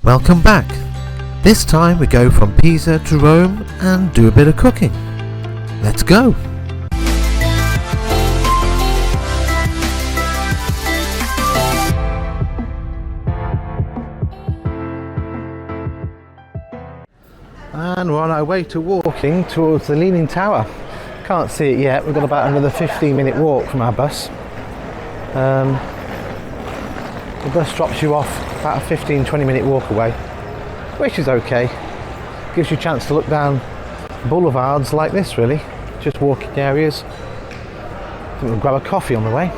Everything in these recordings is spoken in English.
Welcome back. This time we go from Pisa to Rome and do a bit of cooking. Let's go. And we're on our way to walking towards the Leaning Tower. Can't see it yet, we've got about another 15-minute walk from our bus. The bus drops you off about a 15-20 minute walk away, which is okay. Gives you a chance to look down boulevards like this, really, just walking areas. I think we'll grab a coffee on the way.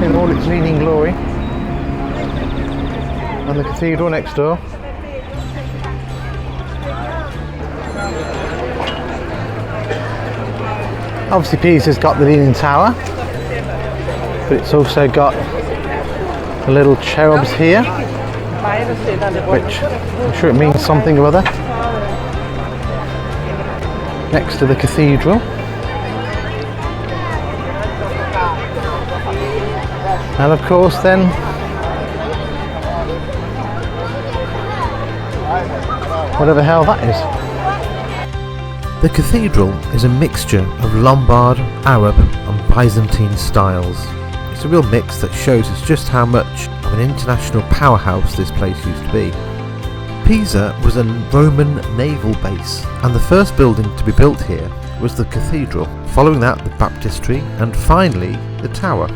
In all its leaning glory, and the cathedral next door. Obviously Pisa's got the Leaning Tower, but it's also got the little cherubs here, which I'm sure it means something or other, next to the cathedral. And of course then whatever the hell that is. The cathedral is a mixture of Lombard, Arab and Byzantine styles. It's a real mix that shows us just how much of an international powerhouse this place used to be. Pisa was a Roman naval base, and the first building to be built here was the cathedral. Following that, the baptistry, and finally the tower.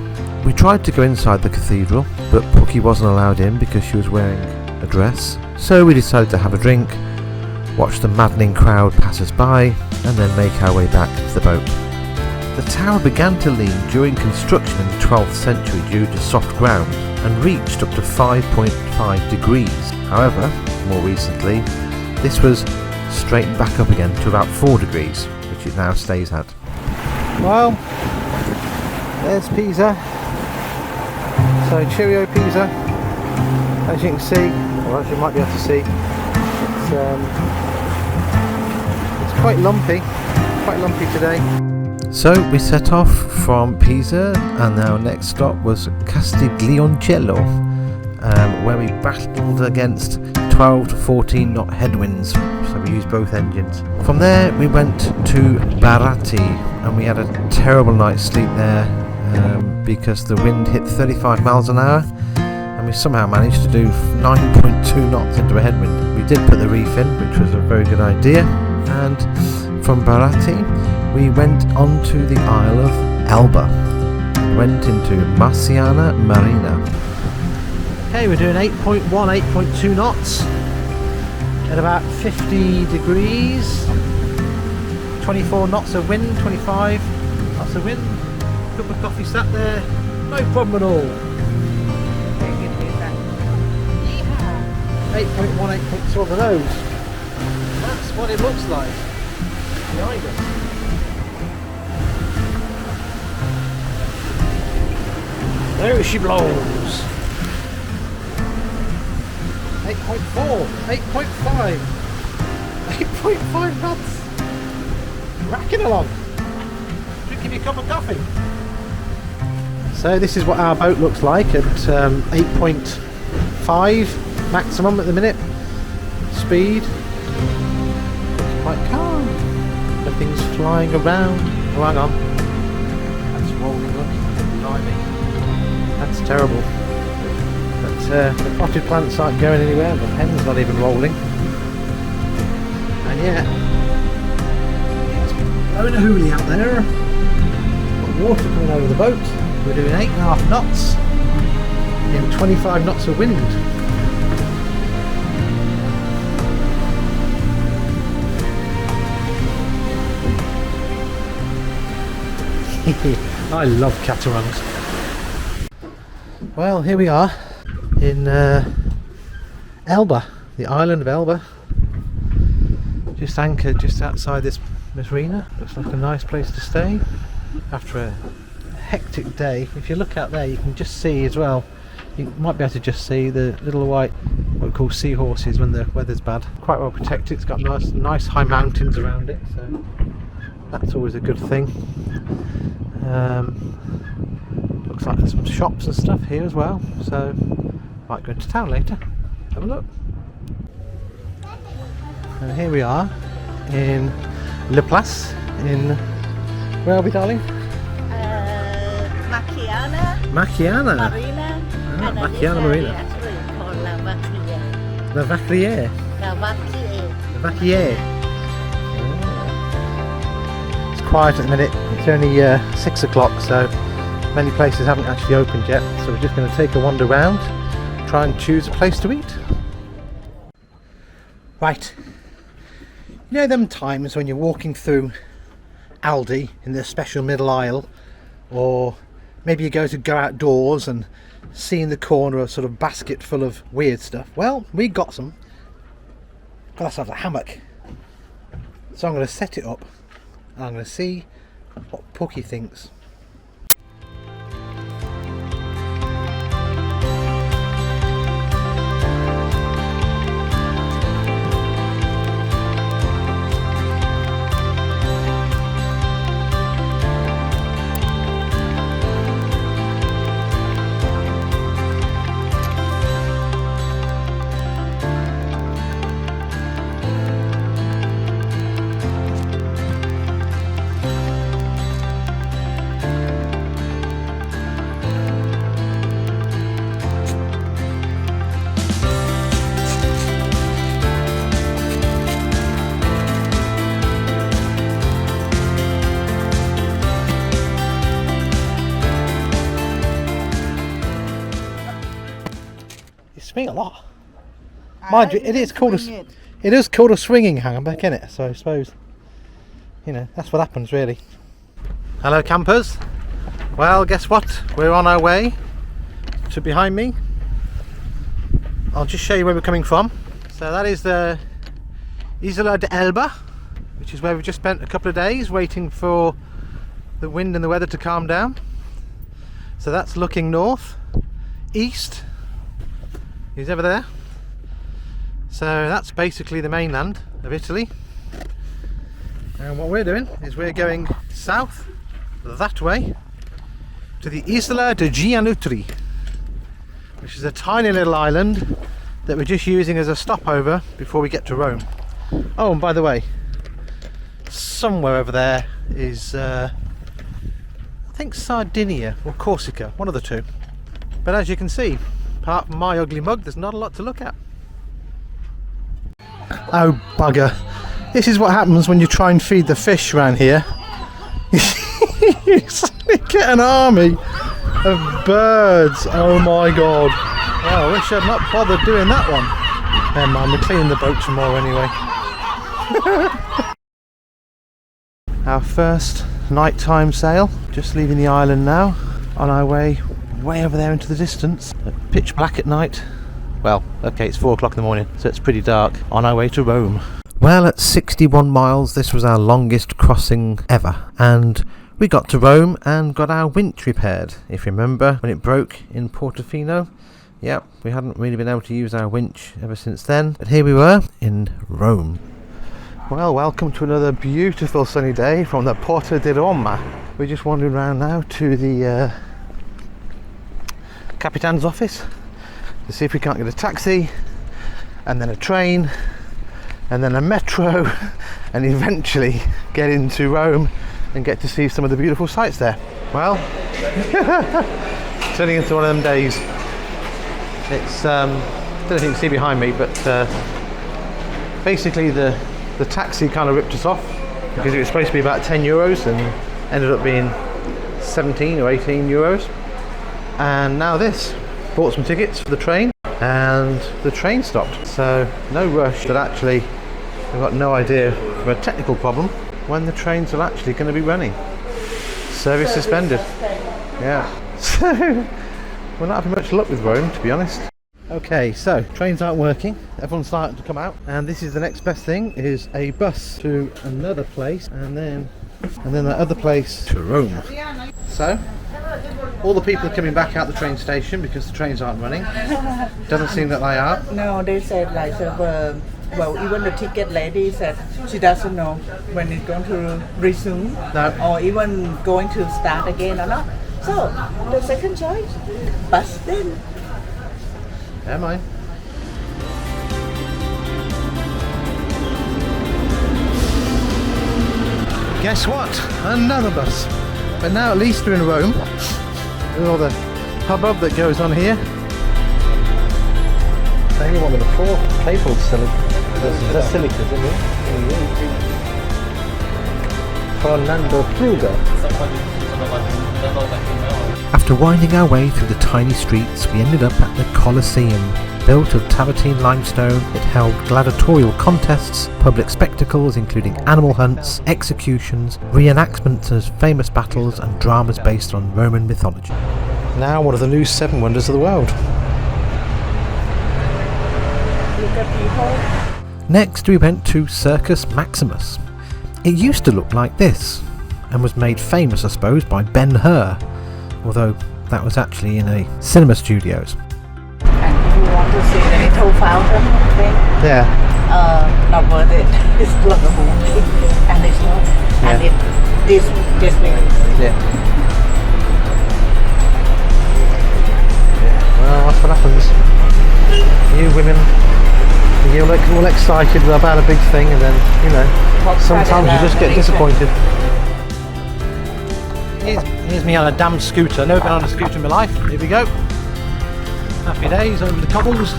We tried to go inside the cathedral, but Pookie wasn't allowed in because she was wearing a dress, so we decided to have a drink, watch the maddening crowd pass us by, and then make our way back to the boat. The tower began to lean during construction in the 12th century due to soft ground, and reached up to 5.5 degrees. However, more recently, this was straightened back up again to about 4 degrees, which it now stays at. Well, there's Pisa. So cheerio Pisa, as you can see, or as you might be able to see, it's quite lumpy today. So we set off from Pisa, and our next stop was Castiglioncello, where we battled against 12 to 14 knot headwinds, so we used both engines. From there we went to Baratti, and we had a terrible night's sleep there. Because the wind hit 35 miles an hour, and we somehow managed to do 9.2 knots into a headwind. We did put the reef in, which was a very good idea, and from Baratti we went on to the Isle of Elba, went into Marciana Marina. Okay, we're doing 8.1, 8.2 knots at about 50 degrees, 24 knots of wind, 25 knots of wind. Cup of coffee sat there, no problem at all. 8.1, 8.2 on the nose. That's what it looks like behind us. There she blows. 8.4, 8.5, 8.5 knots. Racking along. Drinking your cup of coffee. So this is what our boat looks like at 8.5 maximum at the minute. Speed. It's quite calm. Nothing's flying around. Oh, hang on. That's rolling, look. Blimey. That's terrible. But the potted plants aren't going anywhere. The pen's not even rolling. And yeah. blowing a hoolie out there. Got water coming over the boat. We're doing 8.5 knots in 25 knots of wind. I love catamarans. Well, here we are in Elba, the island of Elba. Just anchored just outside this marina. Looks like a nice place to stay after a hectic day. If you look out there, you can just see as well. You might be able to just see the little white, what we call seahorses when the weather's bad. Quite well protected. It's got nice high mountains around it, so that's always a good thing. Looks like there's some shops and stuff here as well, so might go into town later, have a look. And here we are in Le Place in, where are we, darling? Macchiana Marina. Macchiana Marina. Actually called La Vacquier. The Vacquier. La Vacquier. The Vacquier. It's quiet at the minute. It's only 6 o'clock, so many places haven't actually opened yet. So we're just going to take a wander around, try and choose a place to eat. Right. You know them times when you're walking through Aldi in the special middle aisle, or maybe you go outdoors and see in the corner a sort of basket full of weird stuff? Well, we got some. Got ourselves a hammock. So I'm going to set it up and I'm going to see what Pookie thinks. Swing a lot. Mind you, it is called a swinging hammock, isn't it? So I suppose, you know, that's what happens really. Hello campers. Well, guess what? We're on our way to behind me. I'll just show you where we're coming from. So that is the Isola de Elba, which is where we've just spent a couple of days waiting for the wind and the weather to calm down. So that's looking north, east. Is over there. So that's basically the mainland of Italy. And what we're doing is we're going south that way to the Isola di Giannutri, which is a tiny little island that we're just using as a stopover before we get to Rome. Oh, and by the way, somewhere over there is I think Sardinia or Corsica, one of the two. But as you can see, apart from my ugly mug, there's not a lot to look at. Oh bugger. This is what happens when you try and feed the fish around here. You suddenly get an army of birds. Oh my god. Oh, I wish I'd not bothered doing that one. Never mind, we're cleaning the boat tomorrow anyway. Our first nighttime sail. Just leaving the island now. On our way over there into the distance. Pitch black at night. Well, okay, it's 4 o'clock in the morning, so it's pretty dark. On our way to Rome. Well, at 61 miles, this was our longest crossing ever. And we got to Rome and got our winch repaired. If you remember, when it broke in Portofino. Yep, we hadn't really been able to use our winch ever since then. But here we were in Rome. Well, welcome to another beautiful sunny day from the Porta di Roma. We're just wandering around now to the Capitan's office to see if we can't get a taxi, and then a train, and then a metro, and eventually get into Rome and get to see some of the beautiful sights there. Well, turning into one of them days. It's I don't know if you can see behind me, but basically the taxi kind of ripped us off because it was supposed to be about 10 euros and ended up being 17 or 18 euros. And now this. Bought some tickets for the train and the train stopped. So no rush, but actually I've got no idea from a technical problem when the trains are actually going to be running. Service suspended. Yeah. So we're not having much luck with Rome, to be honest. Okay, so trains aren't working. Everyone's starting to come out, and this is the next best thing: is a bus to another place, and then that other place to Rome. So all the people are coming back out the train station because the trains aren't running. Doesn't seem that they are. No, they said like well, even the ticket lady said she doesn't know when it's going to resume, or even going to start again or not. So the second choice, bus then. Never mind. Guess what? Another bus. But now at least we're in Rome. With all the hubbub that goes on here. Only one of the four papal basilicas, isn't it? Fernando Fruga. After winding our way through the tiny streets, we ended up at the Colosseum. Built of Tavertine limestone, it held gladiatorial contests, public spectacles including animal hunts, executions, reenactments of famous battles and dramas based on Roman mythology. Now one of the new 7 wonders of the world. Next we went to Circus Maximus. It used to look like this, and was made famous I suppose by Ben-Hur, although that was actually in a cinema studios. And if you want to see the little fountain thing, Yeah. not worth it. It's like a movie, and it's not. And it this way. Yeah. Well, that's what happens. You women, you're like all excited about a big thing, and then, you know, sometimes you just get disappointed. Here's me on a damn scooter. Never been on a scooter in my life. Here we go. Happy days over the cobbles.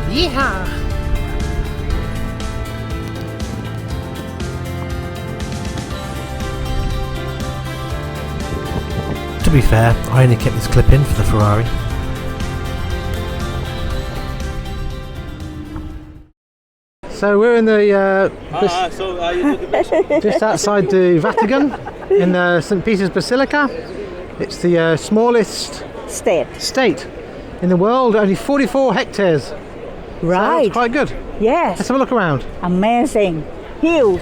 Yeehaw! To be fair, I only kept this clip in for the Ferrari. So we're in the just outside the Vatican in St. Peter's Basilica. It's the smallest state in the world, only 44 hectares. Right. So it's quite good. Yes. Let's have a look around. Amazing. Huge.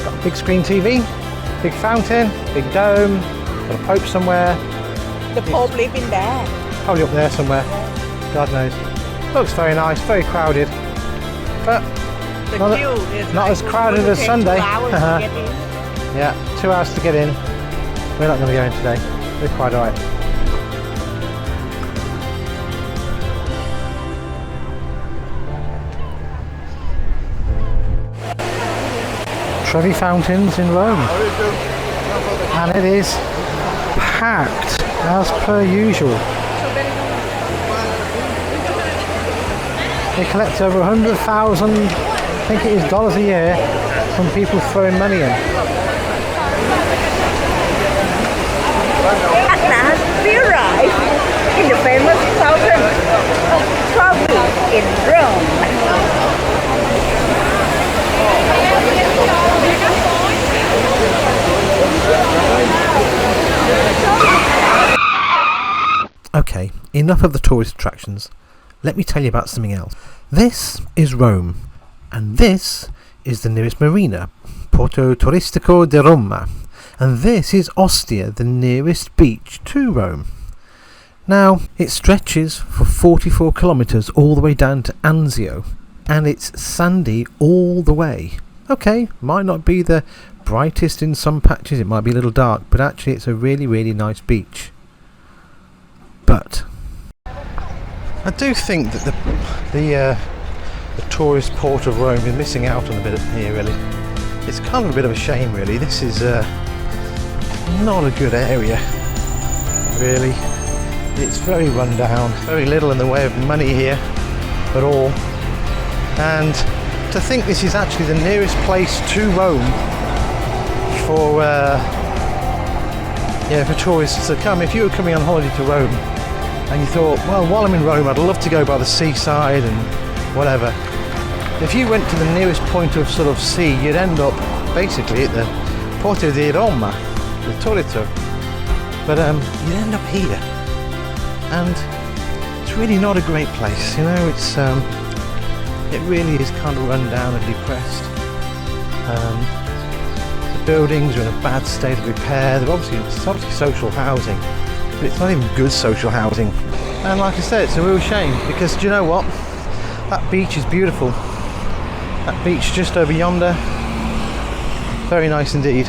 Got a big screen TV, big fountain, big dome, got a Pope somewhere. The Pope living there. Probably up there somewhere. God knows. Looks very nice, very crowded. But The not, queue is not like as crowded going to as take Sunday. 2 hours to get in. Yeah, 2 hours to get in. We're not going to go in today. We're quite alright. Trevi Fountains in Rome. And it is packed as per usual. They collect over 100,000, I think it is dollars a year, from people throwing money in. At last, we arrived in the famous fountain of Trevi in Rome. Okay, enough of the tourist attractions. Let me tell you about something else. This is Rome, and this is the nearest marina, Porto Turistico di Roma, and this is Ostia, the nearest beach to Rome. Now, it stretches for 44 kilometres all the way down to Anzio, and it's sandy all the way. Okay, might not be the brightest in some patches, it might be a little dark, but actually it's a really, really nice beach. But I do think that the tourist port of Rome is missing out on a bit here, really. It's kind of a bit of a shame, really. This is not a good area, really. It's very run down, very little in the way of money here at all. And to think this is actually the nearest place to Rome for tourists to come. If you were coming on holiday to Rome and you thought, well, while I'm in Rome I'd love to go by the seaside and whatever, if you went to the nearest point of sort of sea, you'd end up basically at the Porto di Roma, the Torito, but you'd end up here, and it's really not a great place, you know. It's it really is kind of run down and depressed. The buildings are in a bad state of repair. It's obviously social housing, but it's not even good social housing. And like I said, it's a real shame, because do you know what? That beach is beautiful. That beach just over yonder, very nice indeed.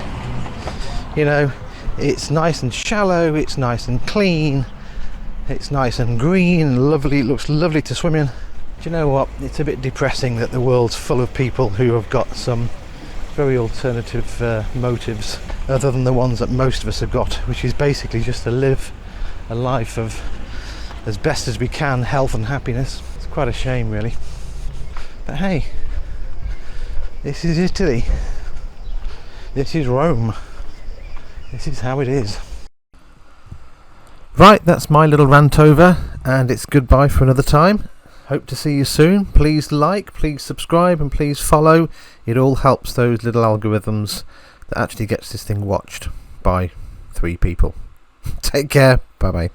You know, it's nice and shallow, it's nice and clean, it's nice and green and lovely. It looks lovely to swim in. Do you know what? It's a bit depressing that the world's full of people who have got some very alternative motives other than the ones that most of us have got, which is basically just to live a life of, as best as we can, health and happiness. It's quite a shame, really. But hey, this is Italy. This is Rome. This is how it is. Right, that's my little rant over, and it's goodbye for another time. Hope to see you soon. Please like, please subscribe, and please follow. It all helps those little algorithms that actually gets this thing watched by 3 people. Take care. Bye bye.